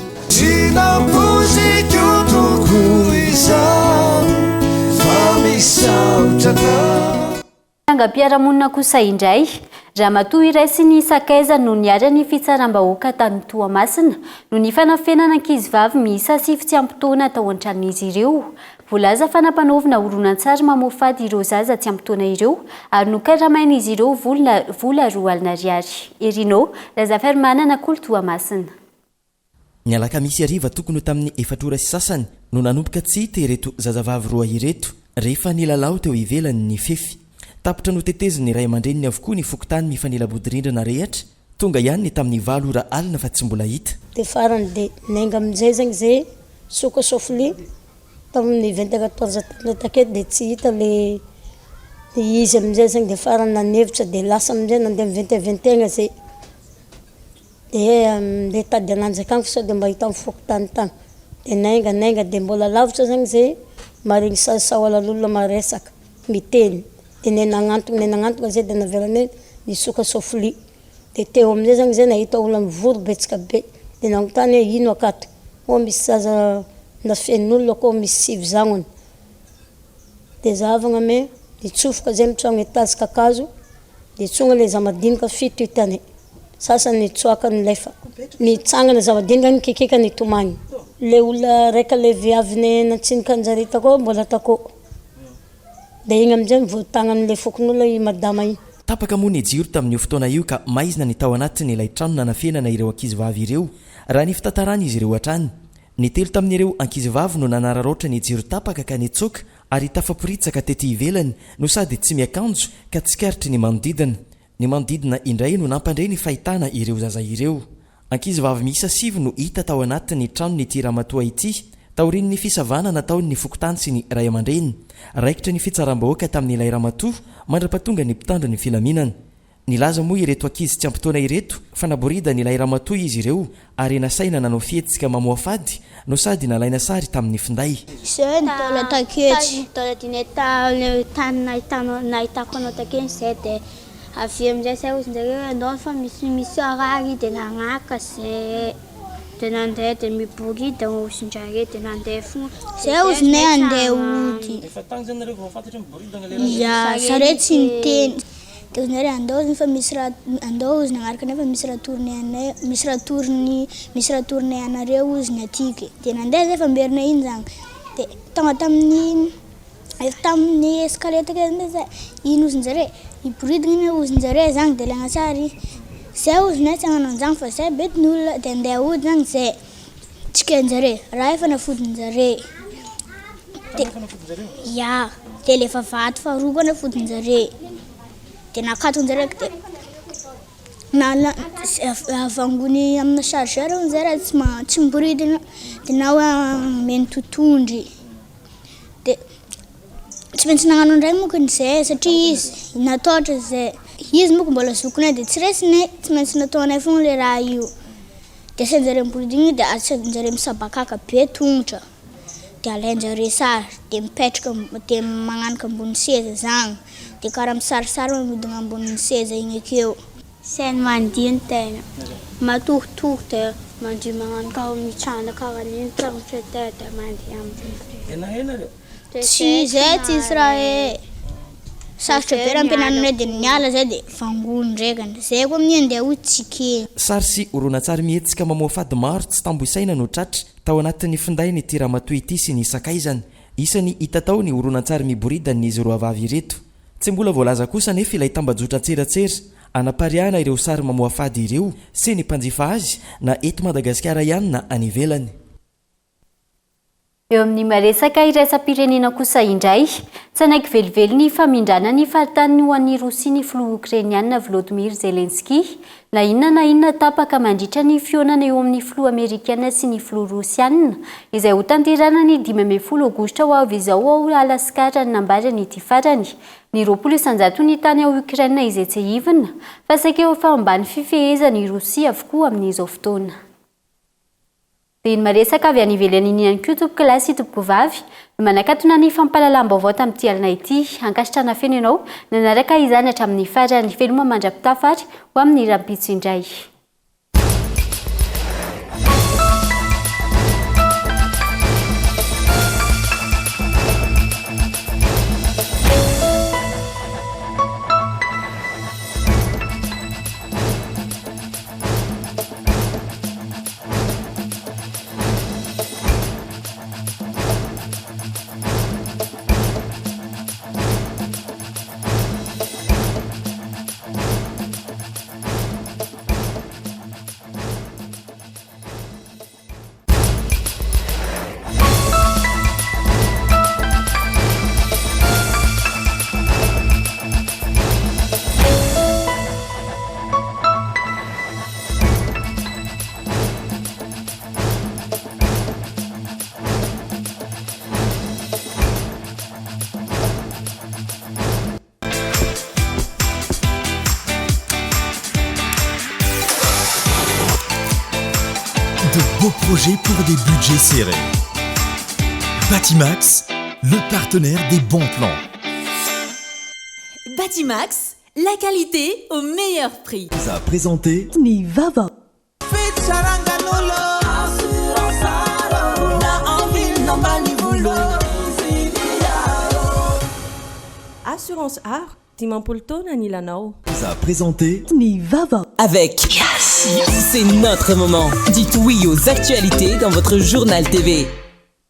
Angam-piarahamonina kosa indray Ramatoa iray sy ny sakaiza no niara ny fitsaram-bahoaka tany Toamasina no ny fanafenana ankizivavy miisa 7 tsy ampy taona tao an-tranon'izy ireo. Voalaza fanam-panaovana horonan-tsary mamofady ireo zaza tsy ampy taona ireo ary nokaramain'izy ireo vola 2 alina ariary. Erino Lazafermanana Kolo Toamasina. Ny alakamisy ariva tokony tamin'ny 4 ora sy sasany no nanomboka tsy hita ireto zazavavy roa ireto rehefa nilalao teo ivelan'ny fefy. Tapitra noteteziny ray aman-dreniny avokoa ny fokotany mifanila-bodirindrina rehetra tonga ihany ny tamin'ny 7 ora alina fa tsy mbola hita. Dia farany dia nainga amin'izay zany zay soka sofili tamin'ny 24 taona taketo dia tsy hita le izy amin'izay zany dia farany nanevitra dia lasa amin'izay nandeha amin'ny 21 zay dia ndeha tady ananjy akany fa sao dia mba hita amin'ny fokotany tany dia nainga dia mbola lavitra zany zay marigny sasaoalalolona maresaka miteny dia nenagnantona zay dia navelany ny soka sofili dia teo amin'izay zany zay nahita olona mivory betsaka be dia nanontany hoe ino akato o misy zaza nafen'olona ko misy 7 zagnony dia zavagna me nitsofoka zay mitragno etazy kakazo dia tsonga le zamadinika 7 hitany sasany nitsoaka nilefa nitsangana zamadinika nikikika nitomagny le olona raika le viaviny natsinika anjare tako mbola tako dia igny amin'izay mivoatagnan'le fokon'olona i madama igny. Tapaka moa ny jiro tamin'io fotoana io ka maizina ny tao anatiny ilay trano nanafenana ireo ankizivavy ireo raha ny fitantarany izy ireo hatrany. Ny telo tamin'ireo ankizivavy no nanararoatra ny jiro tapaka ka nitsoka ary tafaporitsaka tety ivelany no sady tsy miakanjo ka tsikaritry ny manodidina. Ny manodidina indray no nampandray ny fahitana ireo zaza ireo. Ankizivavy miisa 7 no hita tao anatiny trano ny Ramatoa ity taoriny ny fisavana nataony ny fokotany sy ny ray aman-dreny. Raikitra ny fitsaram-bahoaka tamin'ilay Ramatoa mandrapatonga ny mpitandro ny filaminana. Nilaza moa ireto ankizy tsy ampy taona ireto fa naborida nilay Ramatoa izy ireo ary nasaina nanao fietsika mamoafady no sady nalaina sary tamin'ny finday. Zay nitaola takeky nitaola dineta tany nahitako anao takeny zay dia avy amin'izay zay ozinjareo anao fa misy arary dia nagnaka zay dia nandeha dia miborida ozinjareo dia nandeha fogna zay ozinay andeha ody ya zareo tsy niteny dia ozinareo andao fa misy raha andao oziny agnaraka nefa misy raha tournay anay misy raha tournay anareo oziny atiky dia nandeha zay fa mberina iny zany dia tonga tamin'ny escalier takeny zay iny ozinjareo iboridina iny ozinjareo zany dia lagna sary zay ozinay tsy agnano an'izany fa zay betin'olona dia andeha ody zany zay tsikanjareo raha efa nafodinjareo ya dia le vavahady faharoa koa nafodinjareo dia nakatonjareo dia avangony amina chargeur zay raha tsy miboridina dia na hoe meny totondry dia tsy maintsy nagnano indray mokony zay satria izy nataotra zay izy moko mbola zokinay dia tsy resinay tsy maintsy nataonay fogna le raha io dia asainjareo miboridina dia asainjareo misabakaka be tongotra dia alainjareo sary dia mipetraka dia magnanika ambony seza zany dia karaha misarisary mamodina ambony seza igny akeo sainy mandio ny tegna matohitohy dia mandio magnanika mitrana karan'iny tongotra dia mandeha amin'izay tsy zay tsisy raha sarotra be raha ampianananay dia niala zay dia fangony ndraikany zay koa amin'ny andeha ho tsikeny. Sary sy horonan-tsary mihetsika mamoafady maro tsy tamboisaina no tratra tao anatin'ny finday ny Ramatoa ity sy ny sakaizany. Isany hita tao ny horonan-tsary miboridann'izy roa vavy ireto. Tsy mbola voalaza kosa nefa ilay tambajotra tseratsera anapariana ireo sary mamoafady ireo sy ny mpanjifa azy na eto Madagasikara ihany na any ivelany. eo amin'ny maresaka iraisam-pirenena kosa indray tsy anaiky velively ny famindrana ny faritany ho an'ny Rosia ny filoha Ukrainiana Volodymyr Zelensky na inona tapaka mandritra ny fionana eo amin'ny filoha Amerikana sy ny filoha Rosiana izay ho tanterana ny 15 Aogositra ho avy izao ao Alaska nambarany ity farany ny 20 ny tany ao Ukraina izay tsy hivina fa saika fa ambany fifehezany Rosia avokoa amin'izao fotoana. Dia maresaka avy any ivelany ihany koa tompoko lahy sy tompoko vavy no manakatona ny fampahalalam-baovao tamin'ity alina ity ankasitrana feno ianao nanaraka izany hatramin'ny farany veloma mandrapitafary ho amin'ny rampitso indray. De beaux projets pour des budgets serrés. Batimax, le partenaire des bons plans. Batimax, la qualité au meilleur prix. Vous a présenté Nivava. Assurance Art, Timampolto Nanilanao. Vous a présenté Nivava. Avec Yassi, c'est notre moment. Dites oui aux actualités dans votre journal TV.